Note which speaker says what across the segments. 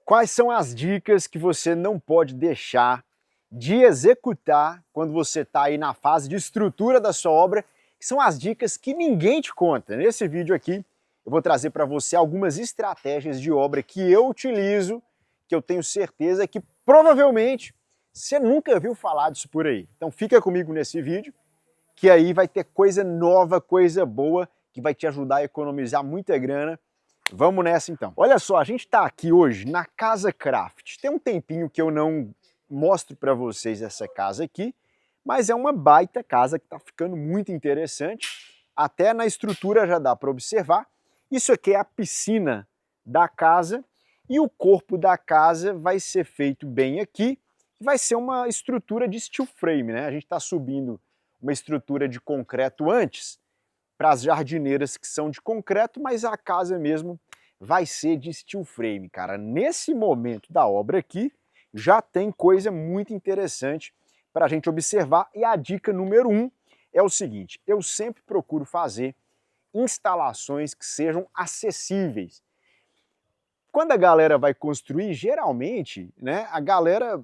Speaker 1: Quais são as dicas que você não pode deixar de executar quando você está aí na fase de estrutura da sua obra? Que são as dicas que ninguém te conta. Nesse vídeo aqui, eu vou trazer para você algumas estratégias de obra que eu utilizo, que eu tenho certeza que provavelmente você nunca viu falar disso por aí. Então fica comigo nesse vídeo, que aí vai ter coisa nova, coisa boa, que vai te ajudar a economizar muita grana. Vamos nessa então. Olha só, a gente está aqui hoje na Casa Craft. Tem um tempinho que eu não mostro para vocês essa casa aqui, mas é uma baita casa que está ficando muito interessante. Até na estrutura já dá para observar. Isso aqui é a piscina da casa e o corpo da casa vai ser feito bem aqui. Vai ser uma estrutura de steel frame, né? A gente está subindo uma estrutura de concreto antes, para as jardineiras que são de concreto, mas a casa mesmo vai ser de steel frame, cara. Nesse momento da obra aqui, já tem coisa muito interessante para a gente observar. E a dica número 1 é o seguinte: eu sempre procuro fazer instalações que sejam acessíveis. Quando a galera vai construir, geralmente, né, a galera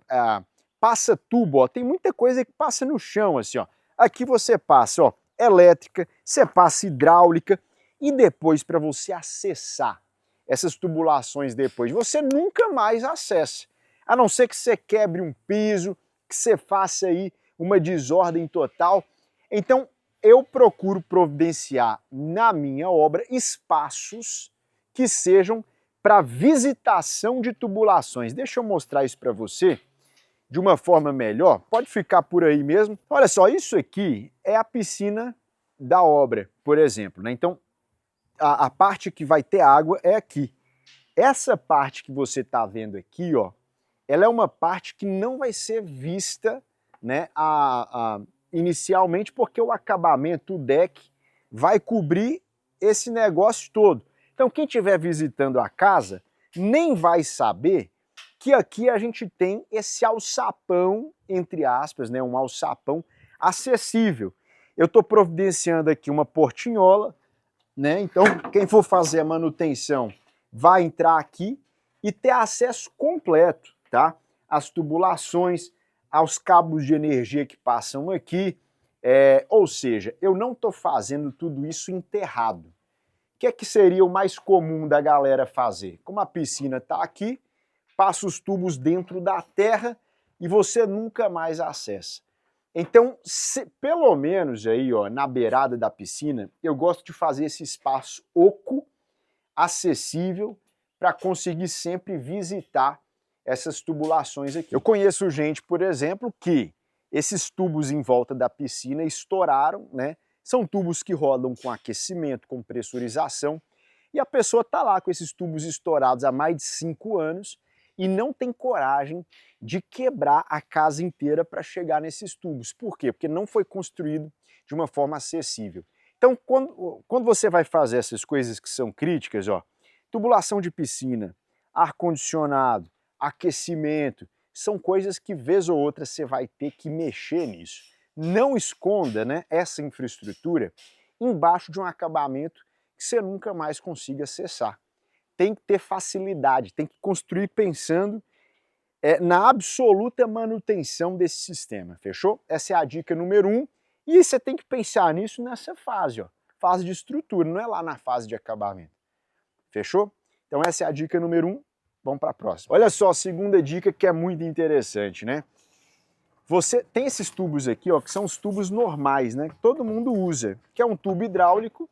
Speaker 1: passa tubo, ó, tem muita coisa que passa no chão, assim, ó. Aqui você passa, ó, elétrica, você passa hidráulica, e depois para você acessar essas tubulações depois, você nunca mais acessa, a não ser que você quebre um piso, que você faça aí uma desordem total. Então eu procuro providenciar na minha obra espaços que sejam para visitação de tubulações. Deixa eu mostrar isso para você de uma forma melhor, pode ficar por aí mesmo. Olha só, isso aqui é a piscina da obra, por exemplo, né? Então, a parte que vai ter água é aqui. Essa parte que você está vendo aqui, ó, ela é uma parte que não vai ser vista, né, inicialmente, porque o acabamento, o deck, vai cobrir esse negócio todo. Então, quem estiver visitando a casa nem vai saber que aqui a gente tem esse alçapão, entre aspas, né, um alçapão acessível. Eu estou providenciando aqui uma portinhola, né, então quem for fazer a manutenção vai entrar aqui e ter acesso completo, tá? Às tubulações, aos cabos de energia que passam aqui, ou seja, eu não estou fazendo tudo isso enterrado. O que é que seria o mais comum da galera fazer? Como a piscina está aqui, passa os tubos dentro da terra e você nunca mais acessa. Então, pelo menos aí, ó, na beirada da piscina, eu gosto de fazer esse espaço oco, acessível, para conseguir sempre visitar essas tubulações aqui. Eu conheço gente, por exemplo, que esses tubos em volta da piscina estouraram, né? São tubos que rodam com aquecimento, com pressurização, e a pessoa está lá com esses tubos estourados há mais de 5 anos e não tem coragem de quebrar a casa inteira para chegar nesses tubos. Por quê? Porque não foi construído de uma forma acessível. Então, quando você vai fazer essas coisas que são críticas, ó, tubulação de piscina, ar-condicionado, aquecimento, são coisas que vez ou outra você vai ter que mexer nisso. Não esconda, né, essa infraestrutura embaixo de um acabamento que você nunca mais consiga acessar. Tem que ter facilidade, tem que construir pensando na absoluta manutenção desse sistema, fechou? Essa é a dica número 1, e você tem que pensar nisso nessa fase, ó, fase de estrutura, não é lá na fase de acabamento, fechou? Então essa é a dica número 1, vamos para a próxima. Olha só, a segunda dica que é muito interessante, né? Você tem esses tubos aqui, ó, que são os tubos normais, né, que todo mundo usa, que é um tubo hidráulico,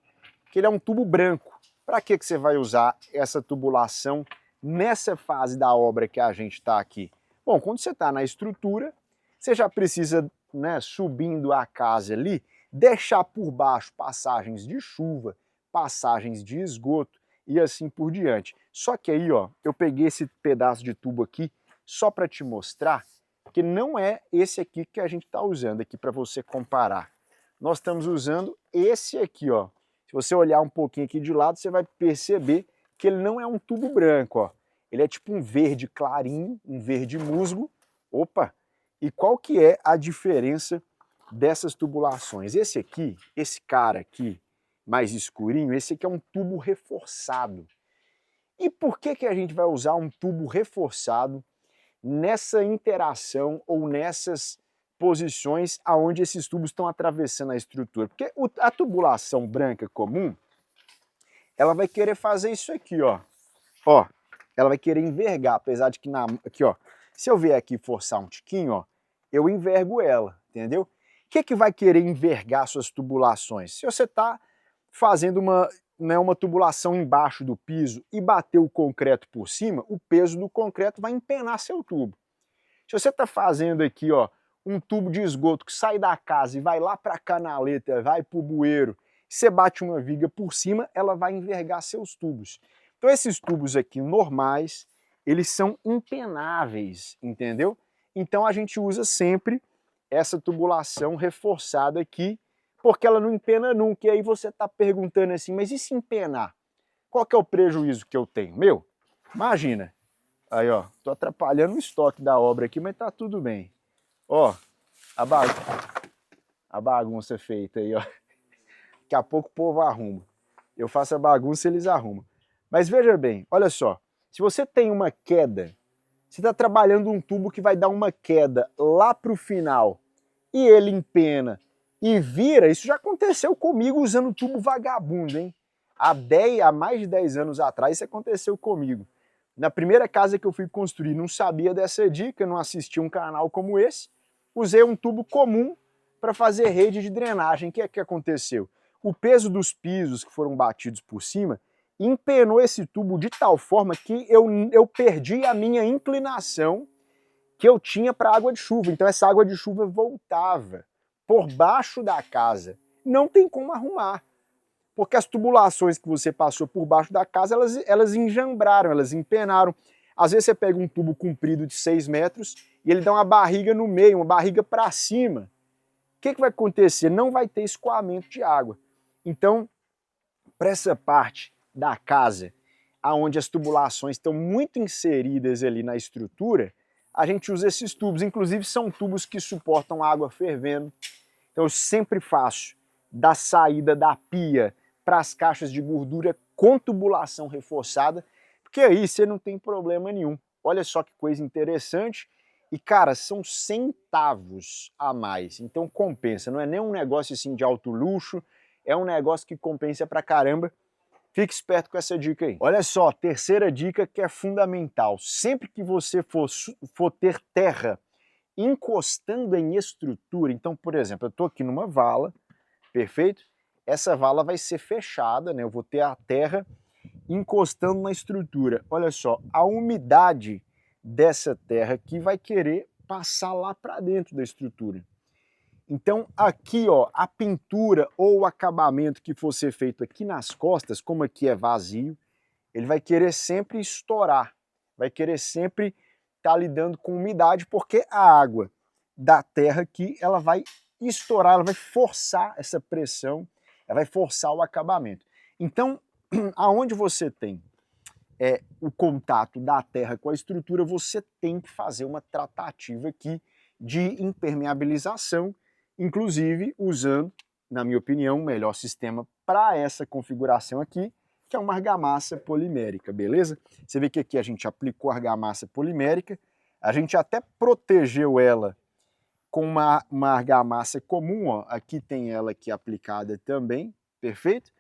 Speaker 1: que ele é um tubo branco. Para que você vai usar essa tubulação nessa fase da obra que a gente está aqui? Bom, quando você está na estrutura, você já precisa, né, subindo a casa ali, deixar por baixo passagens de chuva, passagens de esgoto e assim por diante. Só que aí, ó, eu peguei esse pedaço de tubo aqui só para te mostrar que não é esse aqui que a gente está usando aqui para você comparar. Nós estamos usando esse aqui, ó. Se você olhar um pouquinho aqui de lado, você vai perceber que ele não é um tubo branco, ó. Ele é tipo um verde clarinho, um verde musgo. Opa! E qual que é a diferença dessas tubulações? Esse aqui, esse cara aqui, mais escurinho, esse aqui é um tubo reforçado. E por que a gente vai usar um tubo reforçado nessa interação ou nessas posições aonde esses tubos estão atravessando a estrutura? Porque a tubulação branca comum, ela vai querer fazer isso aqui, ó. Ó, ela vai querer envergar, apesar de que aqui, ó, se eu vier aqui forçar um tiquinho, ó, eu envergo ela, entendeu? O que vai querer envergar suas tubulações? Se você está fazendo uma tubulação embaixo do piso e bater o concreto por cima, o peso do concreto vai empenar seu tubo. Se você está fazendo aqui, ó, um tubo de esgoto que sai da casa e vai lá para a canaleta, vai para o bueiro, você bate uma viga por cima, ela vai envergar seus tubos. Então esses tubos aqui normais, eles são impenáveis, entendeu? Então a gente usa sempre essa tubulação reforçada aqui, porque ela não empena nunca. E aí você está perguntando assim, mas e se empenar? Qual que é o prejuízo que eu tenho? Meu, imagina. Aí, ó, tô atrapalhando o estoque da obra aqui, mas tá tudo bem. Ó, a bagunça feita aí, ó. Daqui a pouco o povo arruma. Eu faço a bagunça e eles arrumam. Mas veja bem, olha só. Se você tem uma queda, você está trabalhando um tubo que vai dar uma queda lá pro final e ele empena e vira, isso já aconteceu comigo usando tubo vagabundo, hein? Há mais de 10 anos atrás isso aconteceu comigo. Na primeira casa que eu fui construir, não sabia dessa dica, não assistia um canal como esse, usei um tubo comum para fazer rede de drenagem. O que é que aconteceu? O peso dos pisos que foram batidos por cima empenou esse tubo de tal forma que eu perdi a minha inclinação que eu tinha para água de chuva. Então essa água de chuva voltava por baixo da casa. Não tem como arrumar, porque as tubulações que você passou por baixo da casa, elas enjambraram, elas empenaram. Às vezes você pega um tubo comprido de 6 metros e ele dá uma barriga no meio, uma barriga para cima. O que vai acontecer? Não vai ter escoamento de água. Então, para essa parte da casa, onde as tubulações estão muito inseridas ali na estrutura, a gente usa esses tubos. Inclusive são tubos que suportam água fervendo. Então eu sempre faço da saída da pia para as caixas de gordura com tubulação reforçada, porque aí você não tem problema nenhum. Olha só que coisa interessante. E cara, são centavos a mais, então compensa. Não é nem um negócio assim de alto luxo, é um negócio que compensa pra caramba. Fique esperto com essa dica aí. Olha só, terceira dica que é fundamental. Sempre que você for ter terra encostando em estrutura, então, por exemplo, eu estou aqui numa vala, perfeito? Essa vala vai ser fechada, né? Eu vou ter a terra encostando na estrutura. Olha só, a umidade dessa terra aqui vai querer passar lá para dentro da estrutura. Então aqui, ó, a pintura ou o acabamento que for ser feito aqui nas costas, como aqui é vazio, ele vai querer sempre estourar, vai querer sempre estar lidando com umidade, porque a água da terra aqui, ela vai estourar, ela vai forçar essa pressão, ela vai forçar o acabamento. Então, aonde você tem o contato da terra com a estrutura, você tem que fazer uma tratativa aqui de impermeabilização, inclusive usando, na minha opinião, o melhor sistema para essa configuração aqui, que é uma argamassa polimérica, beleza? Você vê que aqui a gente aplicou argamassa polimérica, a gente até protegeu ela com uma argamassa comum, ó. Aqui tem ela aqui aplicada também, perfeito?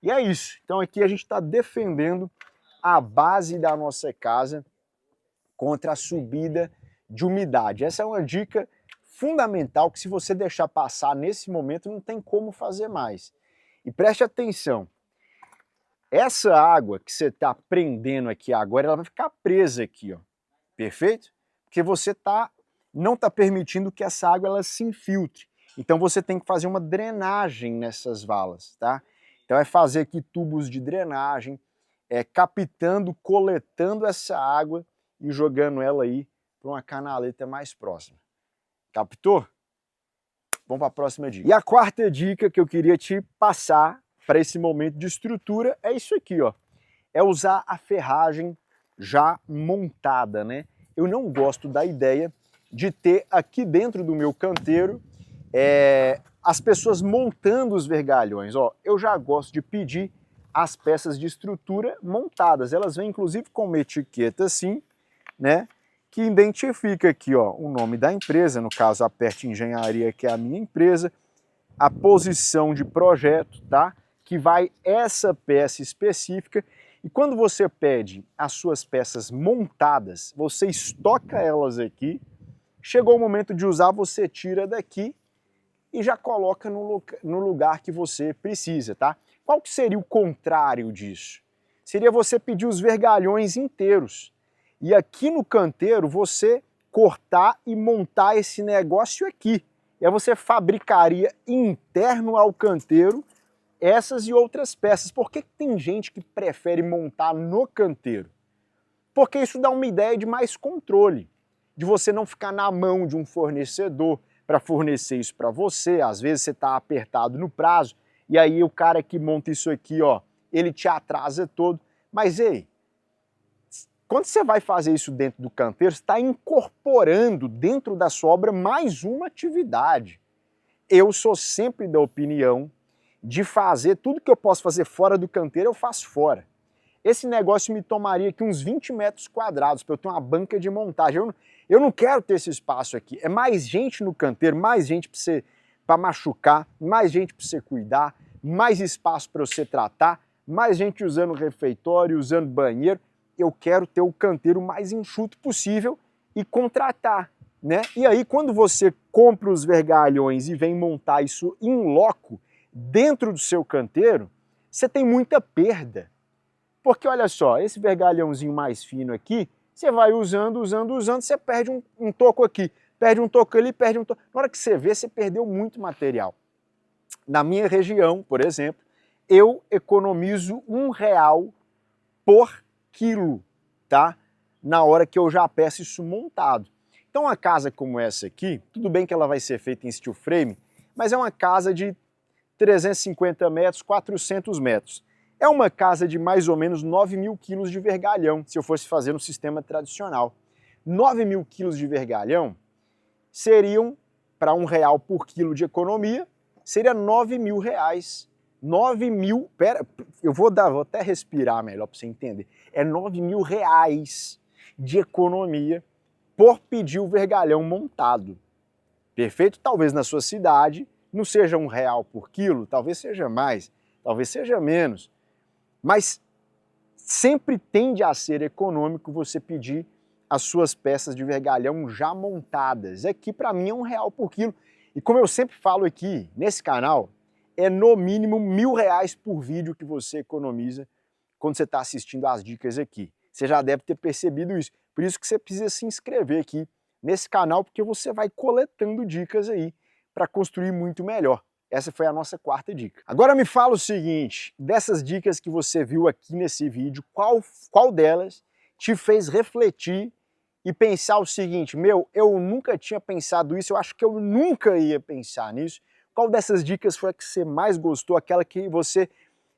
Speaker 1: E é isso, então aqui a gente está defendendo a base da nossa casa contra a subida de umidade. Essa é uma dica fundamental que se você deixar passar nesse momento não tem como fazer mais. E preste atenção, essa água que você está prendendo aqui agora, ela vai ficar presa aqui, ó, perfeito? Porque você não está permitindo que essa água ela se infiltre. Então você tem que fazer uma drenagem nessas valas, tá? Então é fazer aqui tubos de drenagem, captando, coletando essa água e jogando ela aí para uma canaleta mais próxima. Captou? Vamos para a próxima dica. E a quarta dica que eu queria te passar para esse momento de estrutura é isso aqui, ó. É usar a ferragem já montada, né? Eu não gosto da ideia de ter aqui dentro do meu canteiro as pessoas montando os vergalhões, ó. Eu já gosto de pedir as peças de estrutura montadas. Elas vêm inclusive com uma etiqueta assim, né, que identifica aqui, ó, o nome da empresa, no caso a Pert Engenharia, que é a minha empresa, a posição de projeto, tá? Que vai essa peça específica. E quando você pede as suas peças montadas, você estoca elas aqui, chegou o momento de usar, você tira daqui e já coloca no lugar que você precisa, tá? Qual que seria o contrário disso? Seria você pedir os vergalhões inteiros. E aqui no canteiro você cortar e montar esse negócio aqui. E aí você fabricaria interno ao canteiro essas e outras peças. Por que tem gente que prefere montar no canteiro? Porque isso dá uma ideia de mais controle, de você não ficar na mão de um fornecedor para fornecer isso para você. Às vezes você está apertado no prazo e aí o cara que monta isso aqui, ó, ele te atrasa todo. Mas ei, quando você vai fazer isso dentro do canteiro, você está incorporando dentro da sua obra mais uma atividade. Eu sou sempre da opinião de fazer tudo que eu posso fazer fora do canteiro, eu faço fora. Esse negócio me tomaria aqui uns 20 metros quadrados para eu ter uma banca de montagem. Eu não quero ter esse espaço aqui. É mais gente no canteiro, mais gente para machucar, mais gente para você cuidar, mais espaço para você tratar, mais gente usando o refeitório, usando banheiro. Eu quero ter o canteiro mais enxuto possível e contratar, né? E aí quando você compra os vergalhões e vem montar isso in loco, dentro do seu canteiro, você tem muita perda. Porque olha só, esse vergalhãozinho mais fino aqui, você vai usando, você perde um toco aqui, perde um toco ali, perde um toco. Na hora que você vê, você perdeu muito material. Na minha região, por exemplo, eu economizo R$1 por quilo, tá? Na hora que eu já peço isso montado. Então uma casa como essa aqui, tudo bem que ela vai ser feita em steel frame, mas é uma casa de 350 metros, 400 metros. É uma casa de mais ou menos 9.000 quilos de vergalhão, se eu fosse fazer no sistema tradicional. 9.000 quilos de vergalhão seriam, para R$1 por quilo de economia, seria R$9.000. 9.000, pera, vou até respirar melhor para você entender. É R$9.000 de economia por pedir o vergalhão montado. Perfeito? Talvez na sua cidade não seja R$1 por quilo, talvez seja mais, talvez seja menos. Mas sempre tende a ser econômico você pedir as suas peças de vergalhão já montadas. Aqui para mim é R$1 por quilo. E como eu sempre falo aqui nesse canal, é no mínimo R$1.000 por vídeo que você economiza quando você está assistindo as dicas aqui. Você já deve ter percebido isso. Por isso que você precisa se inscrever aqui nesse canal, porque você vai coletando dicas aí para construir muito melhor. Essa foi a nossa quarta dica. Agora me fala o seguinte, dessas dicas que você viu aqui nesse vídeo, qual delas te fez refletir e pensar o seguinte, eu nunca tinha pensado isso, eu acho que eu nunca ia pensar nisso. Qual dessas dicas foi a que você mais gostou, aquela que você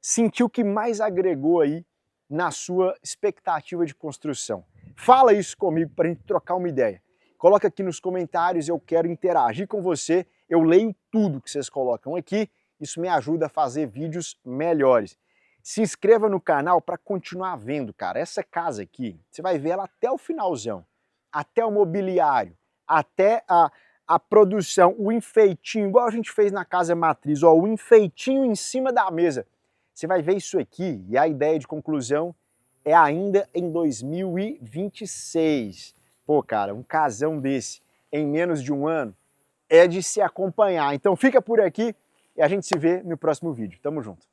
Speaker 1: sentiu que mais agregou aí na sua expectativa de construção? Fala isso comigo para a gente trocar uma ideia. Coloca aqui nos comentários, eu quero interagir com você, eu leio tudo que vocês colocam aqui, isso me ajuda a fazer vídeos melhores. Se inscreva no canal para continuar vendo, cara. Essa casa aqui, você vai ver ela até o finalzão, até o mobiliário, até a produção, o enfeitinho, igual a gente fez na casa matriz, ó, o enfeitinho em cima da mesa. Você vai ver isso aqui e a ideia de conclusão é ainda em 2026. Pô, cara, um casão desse em menos de um ano é de se acompanhar. Então fica por aqui e a gente se vê no próximo vídeo. Tamo junto.